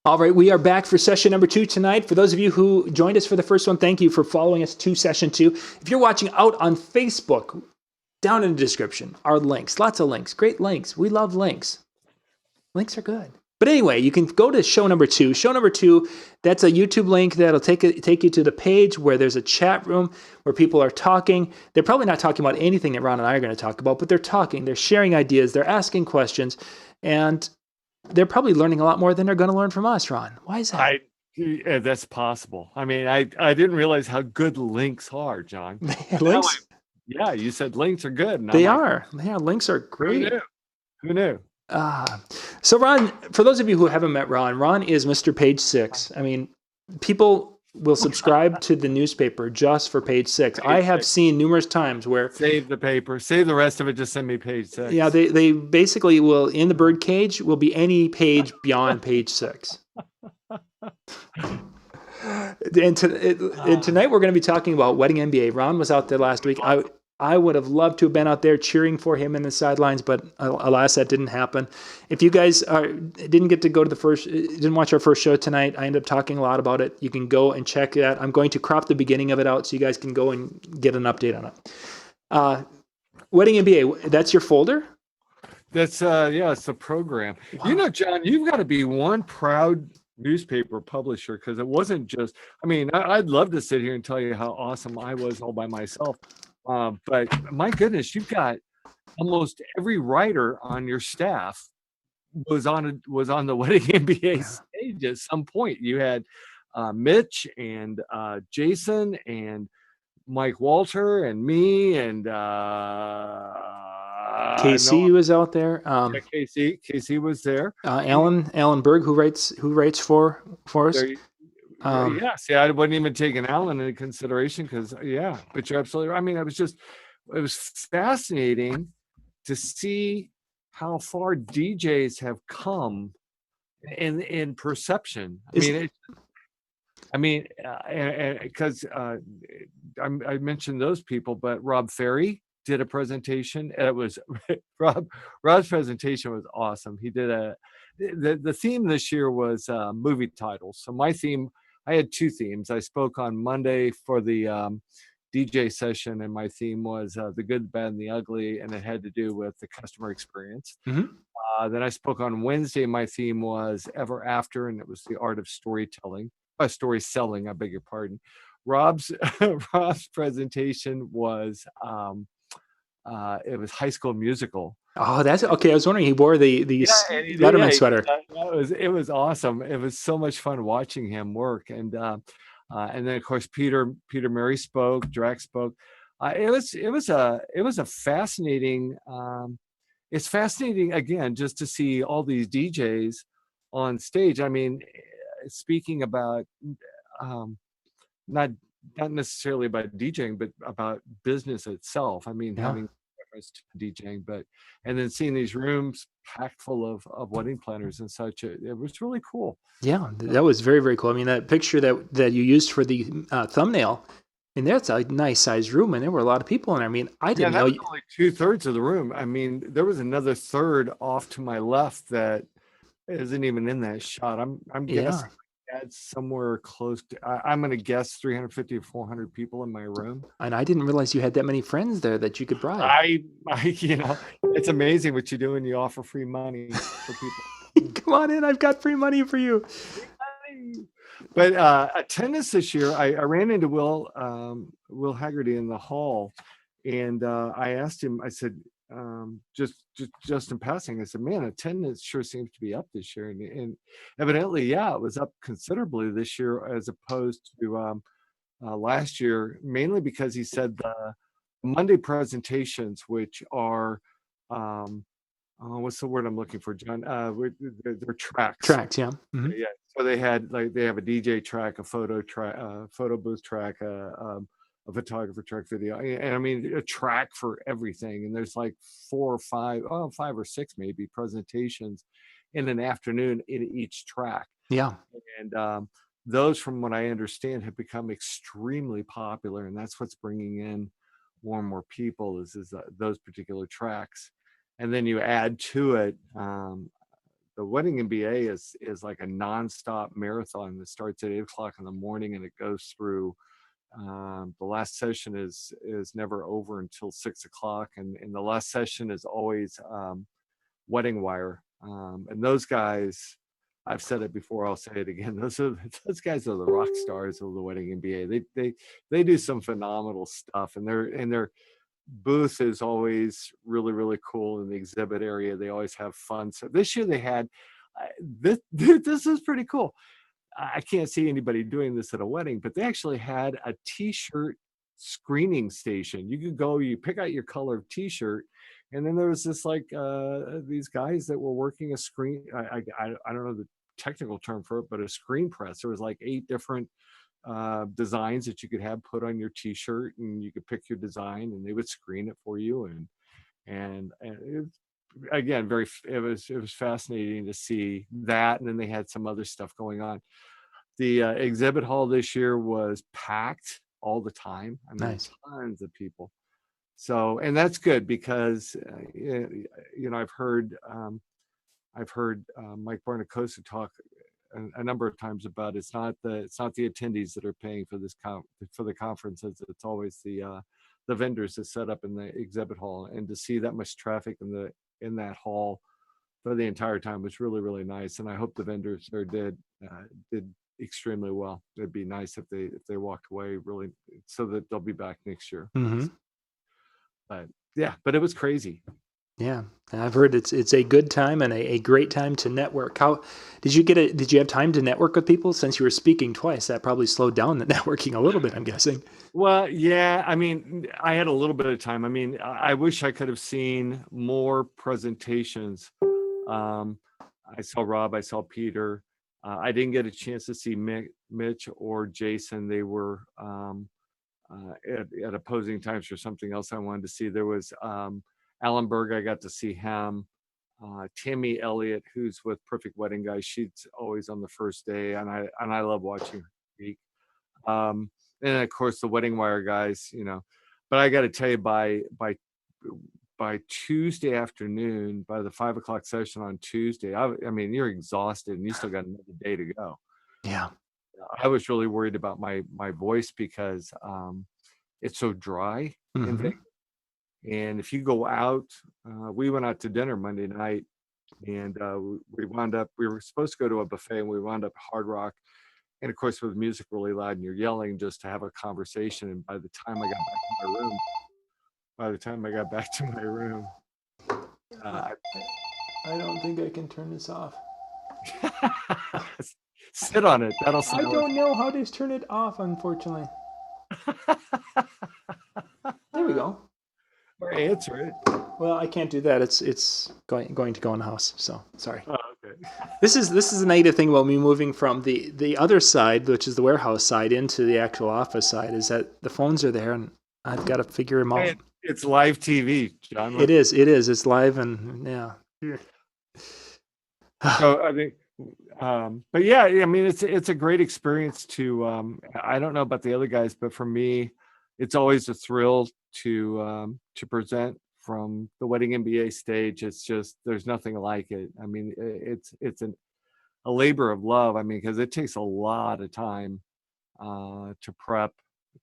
All right, we are back for session number 2 tonight. For those of you who joined us for the first one, thank you for following us to session 2. If you're watching out on Facebook, down in the description are links, lots of links, great links. We love links. Links are good. But anyway, you can go to show number 2. Show number 2, that's a YouTube link that'll take you to the page where there's a chat room where people are talking. They're probably not talking about anything that Ron and I are going to talk about, but they're talking, they're sharing ideas, they're asking questions, and they're probably learning a lot more than they're going to learn from us, Ron. Why is that? That's possible. I mean, I didn't realize how good links are, John. Links? Yeah, you said links are good. And they are. Yeah, links are great. Who knew? So Ron, for those of you who haven't met Ron is Mr. Page 6. I mean, people will subscribe to the newspaper just for page 6. I have seen numerous times where save the paper, save the rest of it, just send me page 6. Yeah, they basically will, in the bird cage will be any page beyond page 6. And tonight we're going to be talking about Wedding MBA. Ron was out there last week. I would have loved to have been out there cheering for him in the sidelines, but alas, that didn't happen. If you guys didn't get to go to didn't watch our first show tonight, I ended up talking a lot about it. You can go and check that. I'm going to crop the beginning of it out so you guys can go and get an update on it. Wedding MBA, that's your folder? That's it's the program. Wow. You know, John, you've got to be one proud newspaper publisher, because it wasn't just, I mean, I'd love to sit here and tell you how awesome I was all by myself. But my goodness, you've got almost every writer on your staff was on the Wedding MBA stage at some point. You had Mitch and Jason and Mike Walter and me and Casey was out there. Casey was there. Alan Berg, who writes for us. See, I wasn't even taking Alan into consideration because, but you're absolutely right. I mean, it was fascinating to see how far DJs have come in perception. I mentioned those people, but Rob Ferry did a presentation. And it was Rob's presentation was awesome. He did the theme this year was movie titles. So my theme, I had 2 themes. I spoke on Monday for the DJ session, and my theme was the good, the bad, and the ugly, and it had to do with the customer experience. Mm-hmm. Then I spoke on Wednesday. My theme was Ever After, and it was the art of storytelling, story selling. I beg your pardon. Rob's presentation was it was High School Musical. Oh, that's okay. I was wondering, he wore the Letterman sweater. It was awesome. It was so much fun watching him work, and then of course Peter Murray spoke, Drax spoke. It was a fascinating. It's fascinating again just to see all these DJs on stage. I mean, speaking about not necessarily about DJing, but about business itself. I mean, having reference to DJing, and then seeing these rooms packed full of wedding planners and such, it was really cool. Yeah, that was very, very cool. I mean, that picture that you used for the thumbnail, and that's a nice sized room, and there were a lot of people in there. I mean, I didn't know. Was only 2/3 of the room. I mean, there was another third off to my left that isn't even in that shot. I'm guessing. That's somewhere close to, I'm going to guess 350 or 400 people in my room. And I didn't realize you had that many friends there that you could bribe. It's amazing what you do when you offer free money for people. Come on in, I've got free money for you. But attendance this year, I ran into Will Haggerty in the hall, and I asked him, I said, just in passing, I said, man, attendance sure seems to be up this year, and evidently, it was up considerably this year as opposed to last year, mainly because he said the Monday presentations, which are what's the word I'm looking for, John? They're tracks. Tracks, yeah. Mm-hmm. Yeah. So they have a DJ track, a photo track, photo booth track, a photographer track, video, and I mean a track for everything. And there's like 4 or 5, 5 or 6 maybe presentations in an afternoon in each track. Yeah. And those, from what I understand, have become extremely popular, and that's what's bringing in more and more people is those particular tracks. And then you add to it wedding MBA is like a nonstop marathon that starts at 8 o'clock in the morning and it goes through. The last session is never over until 6 o'clock, and the last session is always wedding wire. And those guys, I've said it before, I'll say it again. Those guys are the rock stars of the wedding MBA. They do some phenomenal stuff, and their booth is always really, really cool in the exhibit area. They always have fun. So this year they had this is pretty cool. I can't see anybody doing this at a wedding, but they actually had a t-shirt screening station. You could go, you pick out your color of t-shirt, and then there was this like these guys that were working a screen. I don't know the technical term for it, but a screen press. There was like 8 different designs that you could have put on your t-shirt, and you could pick your design, and they would screen it for you. And it, again, it was fascinating to see that. And then they had some other stuff going on. The exhibit hall this year was packed all the time. I mean, Nice. Tons of people. So, and that's good because I've heard Mike Barnacosa talk a number of times about it's not the attendees that are paying for this for the conference. It's always the vendors that set up in the exhibit hall, and to see that much traffic in that hall for the entire time was really, really nice. And I hope the vendors there did extremely well. It'd be nice if they walked away really, so that they'll be back next year. Mm-hmm. But it was crazy. Yeah, I've heard it's a good time and a great time to network. How did you have time to network with people? Since you were speaking twice, that probably slowed down the networking a little bit, I'm guessing. Well, yeah, I mean, I had a little bit of time. I mean, I wish I could have seen more presentations. I saw Rob, I saw Peter. I didn't get a chance to see Mitch or Jason. They were at opposing times for something else I wanted to see. There was Alan Berg, I got to see him. Tammy Elliott, who's with Perfect Wedding Guys, she's always on the first day, and I love watching her speak. And of course the Wedding Wire guys, But I got to tell you, by Tuesday afternoon, by the 5 o'clock session on Tuesday, I mean, you're exhausted and you still got another day to go. Yeah. I was really worried about my voice because it's so dry in Vegas. And if you go out, we went out to dinner Monday night, and we were supposed to go to a buffet, and we wound up at Hard Rock. And of course, with music really loud and you're yelling just to have a conversation. And by the time I got back to my room, I don't think I can turn this off. Sit on it. That'll I don't know how to turn it off, unfortunately. There we go. Or answer it. Well, I can't do that. It's going to go in the house. So sorry. Oh, okay. This is a negative thing about me moving from the other side, which is the warehouse side, into the actual office side, is that the phones are there and I've got to figure them out. It's live TV, John. It is. It's live, and yeah. So I think, but yeah, I mean, it's a great experience to. I don't know about the other guys, but for me, it's always a thrill to present from the Wedding MBA stage. It's just, there's nothing like it. I mean, it's a labor of love. I mean, because it takes a lot of time to prep,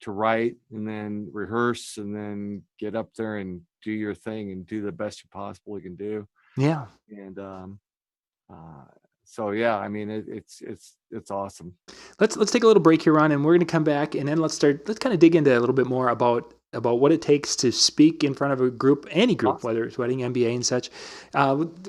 to write, and then rehearse, and then get up there and do your thing and do the best you possibly can do. Yeah. And so yeah, I mean, it's awesome. Let's take a little break here, Ron, and we're going to come back, and then let's kind of dig into a little bit more about what it takes to speak in front of a group, any group, Awesome. whether it's Wedding MBA and such.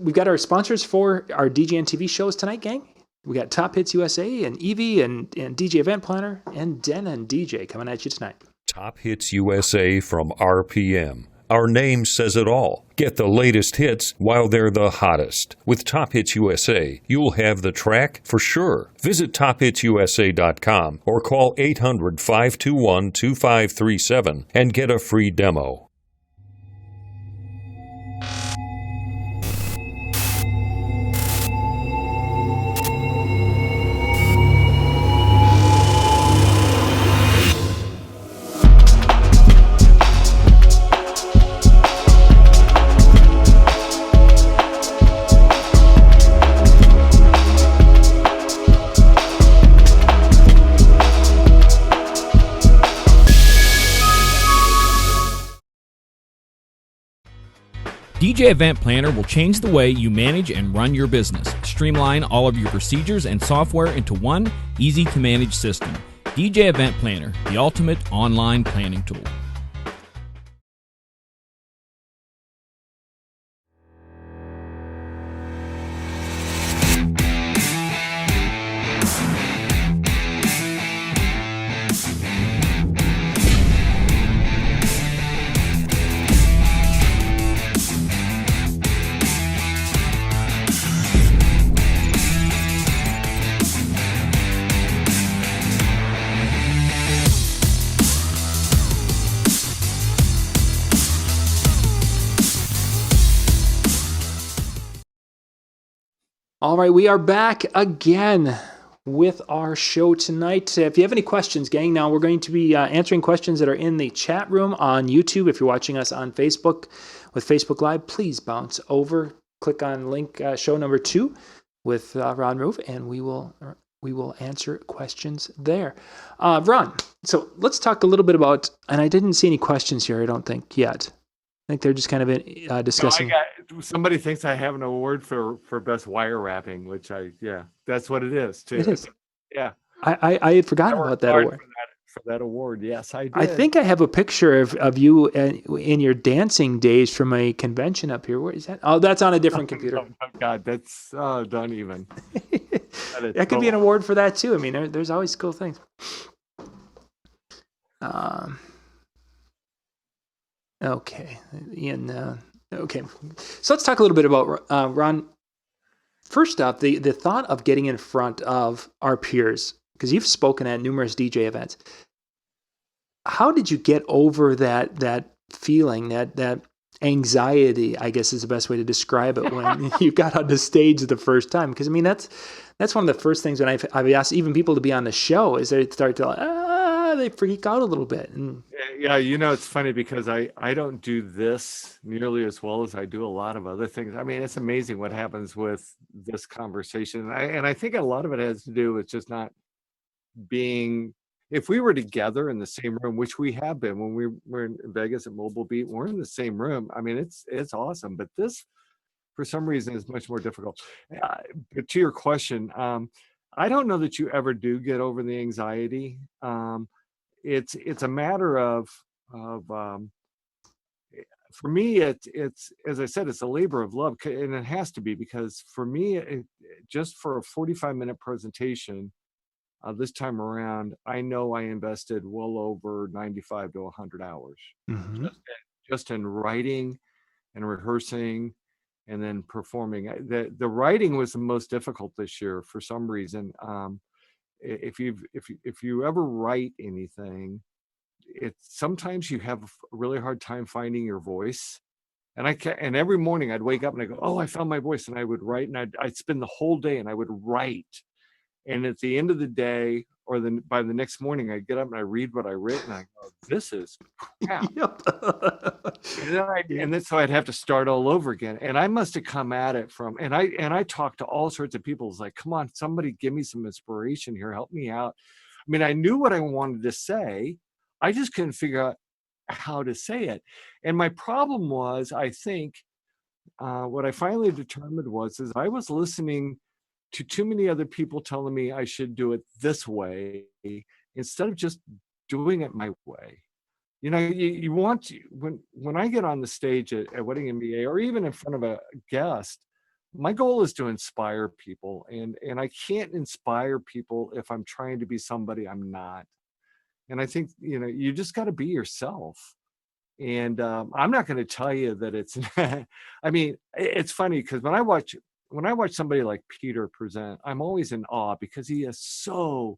We've got our sponsors for our DJ and TV shows tonight, gang. We got Top Hits USA and Evie and DJ Event Planner and Den and DJ coming at you tonight. Top Hits USA from RPM. Our name says it all. Get the latest hits while they're the hottest. With Top Hits USA, you'll have the track for sure. Visit tophitsusa.com or call 800-521-2537 and get a free demo. DJ Event Planner will change the way you manage and run your business. Streamline all of your procedures and software into one easy-to-manage system. DJ Event Planner, the ultimate online planning tool. All right, we are back again with our show tonight. If you have any questions, gang, now we're going to be answering questions that are in the chat room on YouTube. If you're watching us on Facebook with Facebook Live, please bounce over, click on link show number 2 with Ron and Ruth, and we will answer questions there. Ron, so let's talk a little bit about, and I didn't see any questions here, I don't think, yet. I think they're just kind of discussing. Somebody thinks I have an award for best wire wrapping, which that's what it is too. It is. Yeah. I had forgotten about that award. For that award, yes, I did. I think I have a picture of you in your dancing days from a convention up here. Where is that? Oh, that's on a different computer. Oh God, that's don't even. That could be an award for that too. I mean, there's always cool things. Okay, Ian. Okay, so let's talk a little bit about Ron. First off, the thought of getting in front of our peers, because you've spoken at numerous DJ events. How did you get over that feeling, that anxiety, I guess is the best way to describe it, when you got on the stage the first time? Because I mean, that's one of the first things when I've asked even people to be on the show is they start to they freak out a little bit. And yeah, it's funny because I don't do this nearly as well as I do a lot of other things. I mean, it's amazing what happens with this conversation. And I think a lot of it has to do with just not being, if we were together in the same room, which we have been when we were in Vegas at Mobile Beat, we're in the same room. I mean, it's awesome, but this, for some reason, is much more difficult. But to your question, I don't know that you ever do get over the anxiety. It's a matter of for me, it's as I said, it's a labor of love, and it has to be, because for me, just for a 45-minute presentation this time around, I know I invested well over 95 to 100 hours just in writing and rehearsing and then performing. The writing was the most difficult this year for some reason. If you ever write anything, sometimes you have a really hard time finding your voice. And every morning I'd wake up and I go, oh, I found my voice, and I would write, and I'd spend the whole day and I would write. And at the end of the day, or by the next morning, I get up and I read what I wrote, and I go, this is crap. Yep. and then so I'd have to start all over again. And I must have come at it from, and I talked to all sorts of people. It's like, come on, somebody give me some inspiration here. Help me out. I mean, I knew what I wanted to say. I just couldn't figure out how to say it. And my problem was, I think, what I finally determined is I was listening to too many other people telling me I should do it this way instead of just doing it my way. You want to, when I get on the stage at Wedding MBA, or even in front of a guest, my goal is to inspire people, and I can't inspire people if I'm trying to be somebody I'm not. And I think, you just got to be yourself. And I'm not going to tell you that it's, I mean, it's funny because when I watch somebody like Peter present, I'm always in awe because he is so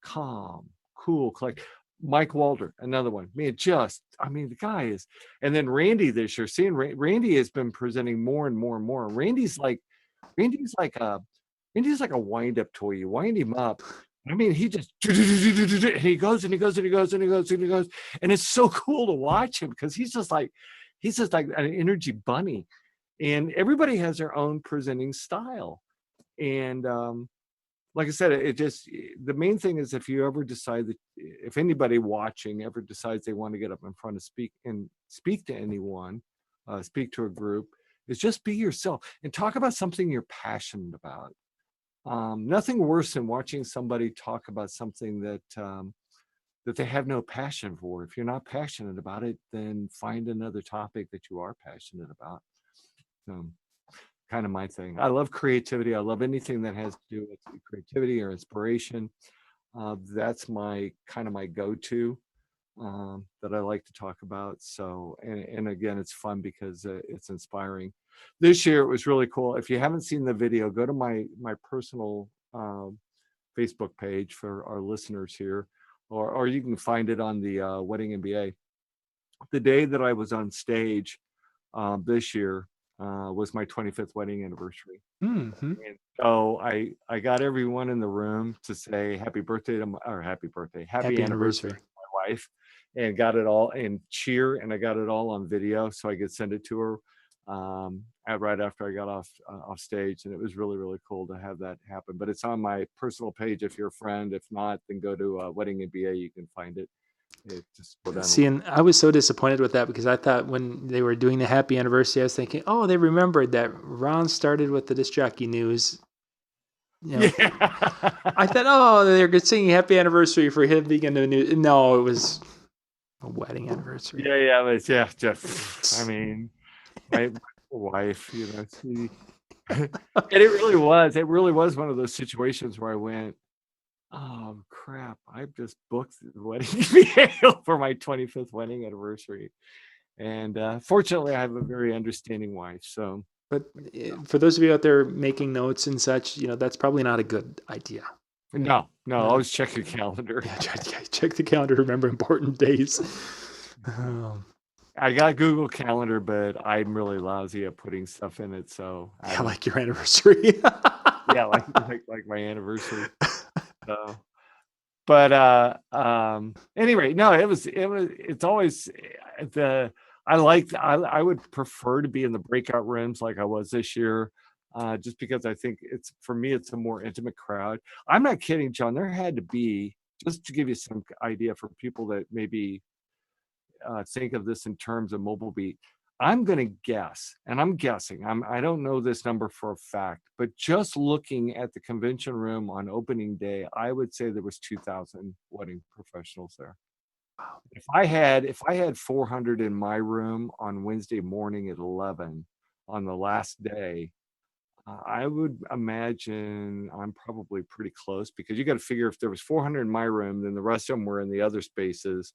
calm, cool, collected. Mike Walder, another one. Man, the guy is. And then Randy this year, seeing Randy has been presenting more and more and more. Randy's like a wind-up toy. You wind him up. I mean, he just, and he goes and he goes and he goes and he goes and he goes. And it's so cool to watch him because he's just like an energy bunny. And everybody has their own presenting style. And like I said, the main thing is, if you ever decide that, if anybody watching ever decides they want to get up in front and speak to anyone, speak to a group, is just be yourself and talk about something you're passionate about. Nothing worse than watching somebody talk about something that they have no passion for. If you're not passionate about it, then find another topic that you are passionate about. Kind of my thing. I love creativity. I love anything that has to do with creativity or inspiration. That's my go-to that I like to talk about. So, and again, it's fun because it's inspiring. This year it was really cool. If you haven't seen the video, go to my personal Facebook page for our listeners here, or you can find it on the Wedding MBA. The day that I was on stage this year was my 25th wedding anniversary. Mm-hmm. And so I got everyone in the room to say happy birthday happy anniversary to my wife, and got it all and cheer, and I got it all on video so I could send it to her right after I got off stage, and it was really, really cool to have that happen. But it's on my personal page if you're a friend. If not, then go to Wedding MBA. You can find it. Just go down. See, and I was so disappointed with that because I thought when they were doing the happy anniversary, I was thinking, oh, they remembered that Ron started with the disc jockey news. You know, Yeah. I thought, oh, they're singing happy anniversary for him being in the news. No, it was a wedding anniversary. Yeah, Jeff. I mean, my wife, she, and it really was one of those situations where I went, oh crap, I've just booked the wedding for my 25th wedding anniversary. And fortunately I have a very understanding wife. So, but for those of you out there making notes and such, that's probably not a good idea. No, always check your calendar. Yeah, check the calendar, remember important days. I got Google Calendar, but I'm really lousy at putting stuff in it. So I like your anniversary. Yeah, like my anniversary. So, but anyway, no, it's always I would prefer to be in the breakout rooms like I was this year, just because I think for me it's a more intimate crowd. I'm not kidding, John. There had to be, just to give you some idea for people that maybe think of this in terms of mobile beat. I'm going to guess, and I'm guessing, I don't know this number for a fact, but just looking at the convention room on opening day, I would say there was 2,000 wedding professionals there. Wow. If I had 400 in my room on Wednesday morning at 11 on the last day, I would imagine I'm probably pretty close, because you got to figure if there was 400 in my room, then the rest of them were in the other spaces.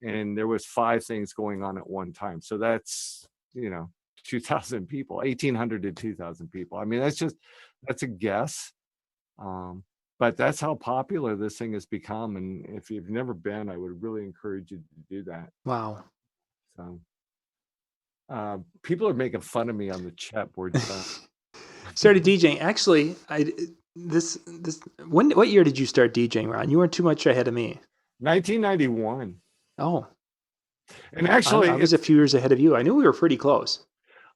And there was 5 things going on at one time. So that's, 2,000 people, 1,800 to 2,000 people. I mean, that's a guess. But that's how popular this thing has become. And if you've never been, I would really encourage you to do that. Wow. So people are making fun of me on the chat board. Started DJing. Actually, what year did you start DJing, Ron? You weren't too much ahead of me. 1991. Oh, and actually, I was a few years ahead of you. I knew we were pretty close.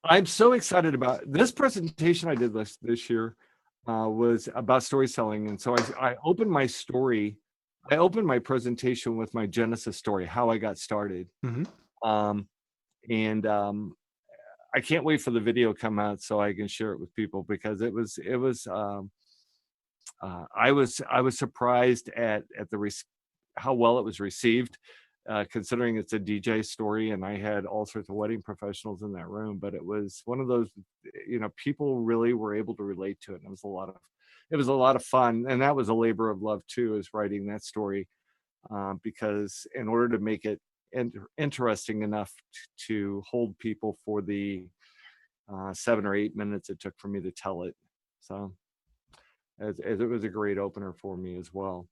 I'm so excited about this presentation I did this year. Was about storytelling, and so I opened my story. I opened my presentation with my Genesis story, how I got started. Mm-hmm. And I can't wait for the video to come out so I can share it with people, because I was surprised at how well it was received. Considering it's a DJ story, and I had all sorts of wedding professionals in that room, but it was one of those, people really were able to relate to it. And it was a lot of fun. And that was a labor of love too, is writing that story, because in order to make it interesting enough to hold people for the 7 or 8 minutes it took for me to tell it. So as it was a great opener for me as well.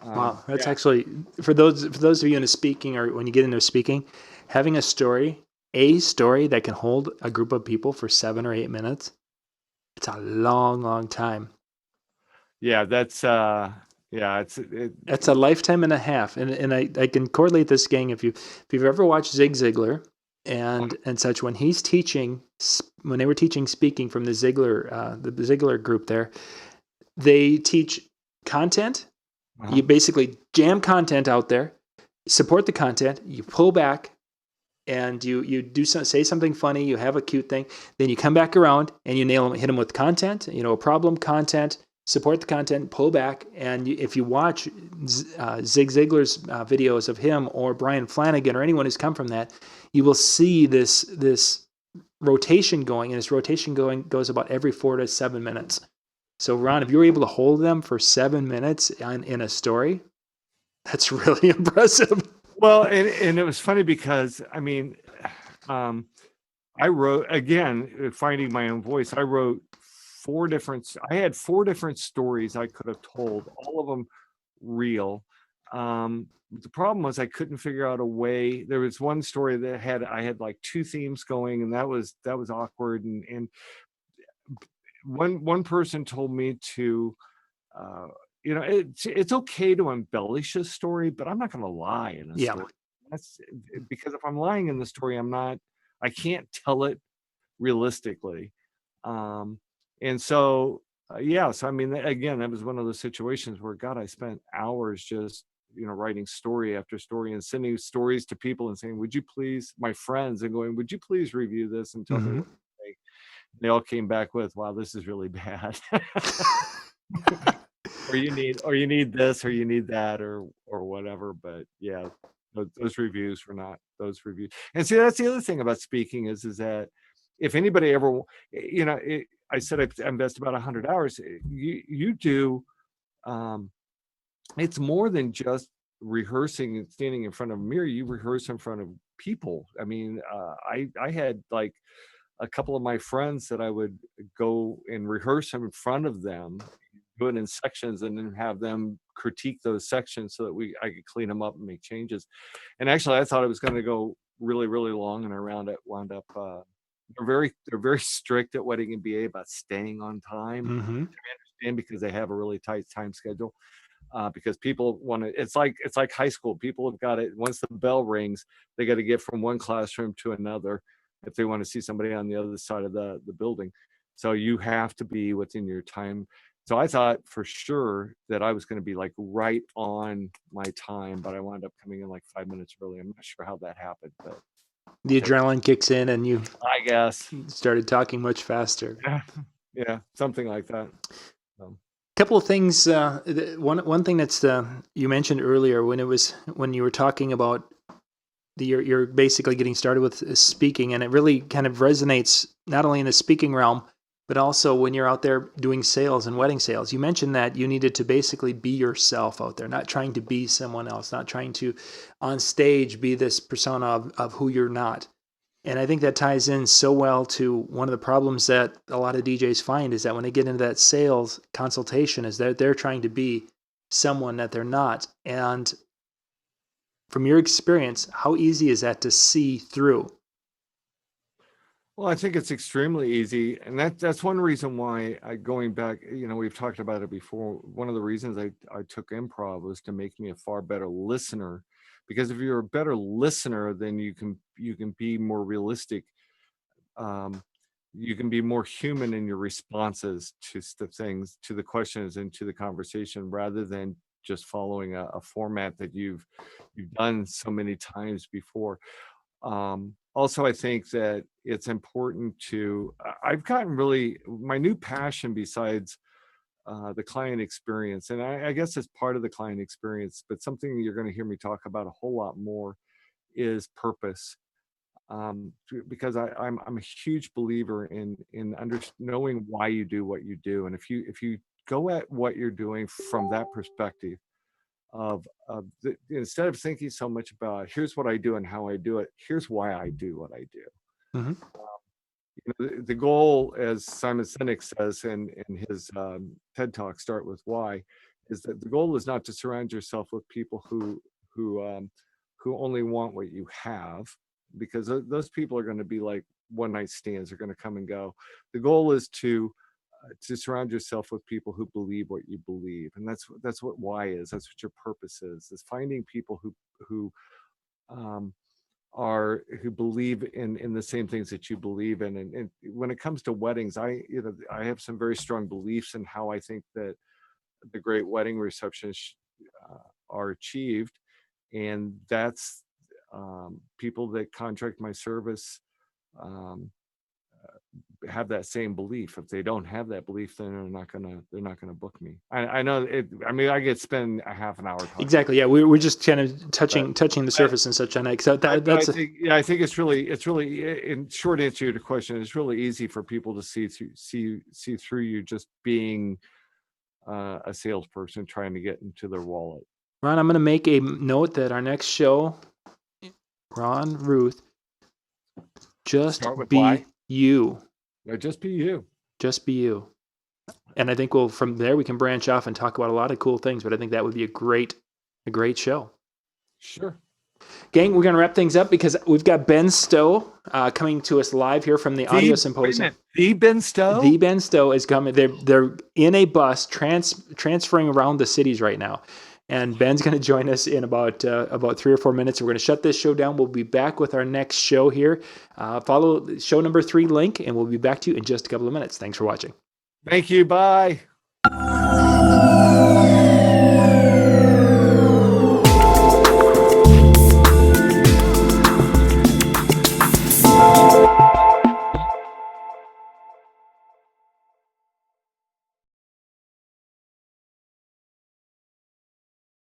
Wow, that's actually, for those of you into speaking, or when you get into speaking, having a story that can hold a group of people for 7 or 8 minutes, it's a long, long time. Yeah, that's it's a lifetime and a half, and I can correlate this, gang. If you've ever watched Zig Ziglar and such, when they were teaching speaking from the Ziglar group there, they teach content. You basically jam content out there, support the content, you pull back, and you say something funny, you have a cute thing, then you come back around and you hit them with content, a problem, content, support the content, pull back, and if you watch Zig Ziglar's videos of him or Brian Flanagan or anyone who's come from that, you will see this rotation going, and this rotation goes about every 4 to 7 minutes. So Ron, if you were able to hold them for 7 minutes in a story, that's really impressive. Well, and it was funny because I wrote, again, finding my own voice. I had 4 different stories I could have told, all of them real. The problem was I couldn't figure out a way. There was one story that I had like 2 themes going, and that was awkward. And one person told me to, it's okay to embellish a story, but I'm not going to lie in a story. That's because if I'm lying in the story, I can't tell it realistically. And so, again, that was one of those situations where, God, I spent hours just, writing story after story and sending stories to people and saying, would you please, my friends, and going, would you please review this and tell me what you think? They all came back with, wow, this is really bad. or you need this, or you need that, or whatever. But yeah, those reviews were not those reviews. And see, that's the other thing about speaking is that if anybody ever, I said I invest about 100 hours. You do. It's more than just rehearsing and standing in front of a mirror. You rehearse in front of people. I had like a couple of my friends that I would go and rehearse in front of them, do it in sections, and then have them critique those sections so that I could clean them up and make changes. And actually, I thought it was going to go really, really long, and I wound up. They're very strict at Wedding MBA about staying on time. I understand, because they have a really tight time schedule. Because people want to, it's like high school. People have got it. Once the bell rings, they got to get from one classroom to another if they want to see somebody on the other side of the building. So you have to be within your time. So I thought for sure that I was going to be like right on my time, but I wound up coming in like 5 minutes early. I'm not sure how that happened, but the adrenaline kicks in and you, I guess, started talking much faster. Yeah, something like that. Couple of things. One thing that's you mentioned earlier when you were talking about you're basically getting started with speaking, and it really kind of resonates not only in the speaking realm, but also when you're out there doing sales and wedding sales. You mentioned that you needed to basically be yourself out there, not trying to be someone else, not trying to on stage be this persona of who you're not. And I think that ties in so well to one of the problems that a lot of DJs find is that when they get into that sales consultation is that they're trying to be someone that they're not. And from your experience, how easy is that to see through? Well, I think it's extremely easy. And that's one reason why going back, we've talked about it before. One of the reasons I took improv was to make me a far better listener. Because if you're a better listener, then you can be more realistic. You can be more human in your responses to the things, to the questions, and to the conversation, rather than just following a format that you've done so many times before. Also, I think that it's important I've gotten really, my new passion besides the client experience, and I guess it's part of the client experience, but something you're going to hear me talk about a whole lot more is purpose. Because I'm a huge believer in knowing why you do what you do, and if you go at what you're doing from that perspective instead of thinking so much about here's what I do and how I do it, here's why I do what I do. The goal, as Simon Sinek says in his TED Talk, Start With Why, is that the goal is not to surround yourself with people who only want what you have, because those people are going to be like one night stands, are going to come and go. The goal is to surround yourself with people who believe what you believe, and that's what why is. That's what your purpose is finding people who believe in the same things that you believe in. And when it comes to weddings, I have some very strong beliefs in how I think that the great wedding receptions are achieved, and that's people that contract my service have that same belief. If they don't have that belief, then they're not gonna book me. I know it. I mean, I could spend a half an hour talking. Exactly. Yeah, we're just kind of touching the surface and such on it. So that's I think it's really in short answer to your question. It's really easy for people to see through you just being a salesperson trying to get into their wallet. Ron, I'm going to make a note that our next show, Ron, Ruth, just be why. you. Just be you. Just be you. And I think from there we can branch off and talk about a lot of cool things, but I think that would be a great show. Sure. Gang, we're going to wrap things up because we've got Ben Stowe coming to us live here from the Audio Symposium. The Ben Stowe? The Ben Stowe is coming. They're in a bus transferring around the cities right now. And Ben's going to join us in about 3 or 4 minutes. We're going to shut this show down. We'll be back with our next show here. Follow show number 3 link, and we'll be back to you in just a couple of minutes. Thanks for watching. Thank you. Bye.